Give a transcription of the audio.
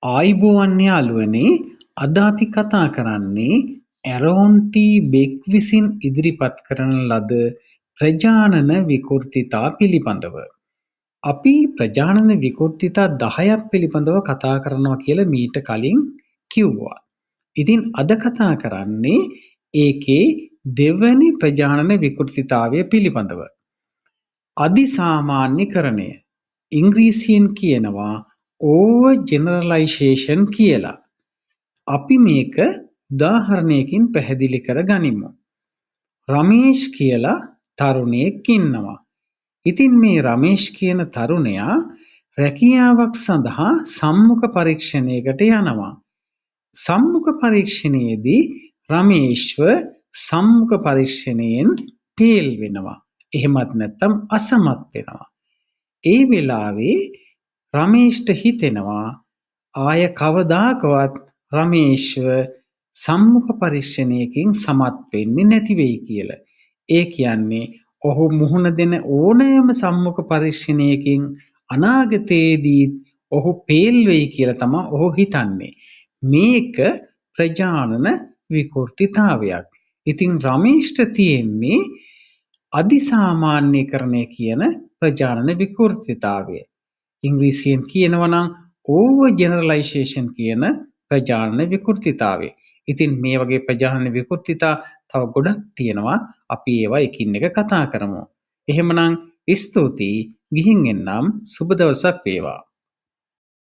ආයුබෝවන් යාළුවනේ, අද අපි කතා කරන්නේ ඇරෝන් ටී බෙක් විසින් ඉදිරිපත් කරන ලද ප්‍රජානන විකෘතිතා පිළිබඳව. අපි ප්‍රජානන විකෘතිතා 10ක් පිළිබඳව කතා කරනවා කියලා මීට කලින් කිව්වා. ඉතින් අද කතා කරන්නේ ඒකේ දෙවැනි ප්‍රජානන විකෘතිතාවය පිළිබඳව. අධිසාමාන්‍යකරණය. ඉංග්‍රීසියෙන් කියනවා ඕවර් ජෙනරලයිසේෂන් කියලා. අපි මේක උදාහරණයකින් පැහැදිලි කර ගනිමු. රමේෂ් කියලා තරුණයෙක් ඉන්නවා. ඉතින් මේ රමේෂ් කියන තරුණයා රැකියාවක් සඳහා සම්මුඛ පරීක්ෂණයකට යනවා. සම්මුඛ පරීක්ෂණයේදී රමේෂ්ව සම්මුඛ පරීක්ෂණයෙන් ෆේල් වෙනවා. එහෙමත් නැත්නම් අසමත් වෙනවා. ඒ වෙලාවේ රමේෂ්ට හිතෙනවා ආය කවදාකවත් රමේෂ්ව සම්මුඛ පරීක්ෂණයකින් සමත් වෙන්නේ නැති වෙයි කියලා. ඒ කියන්නේ ඔහු මුහුණ දෙන ඕනෑම සම්මුඛ පරීක්ෂණයකින් අනාගතයේදී ඔහු ෆේල් වෙයි කියලා තමයි ඔහු හිතන්නේ. මේක ප්‍රජානන විකෘතිතාවයක්. ඉතින් රමේෂ්ට තියෙන්නේ අධිසාමාන්‍යකරණය කියන ප්‍රජානන විකෘතිතාවය. ඉංග්‍රීසියෙන් කියනවා නම් ඕවර් ජෙනරලයිසේෂන් කියන ප්‍රජානන විකෘතිතාවය. ඉතින් මේ වගේ ප්‍රජානන විකෘතිතා තව ගොඩක් තියෙනවා. අපි ඒවා එකින් එක කතා කරමු. එහෙමනම් ස්තුතියි. ගිහින් එන්නම්. සුබ දවසක් වේවා.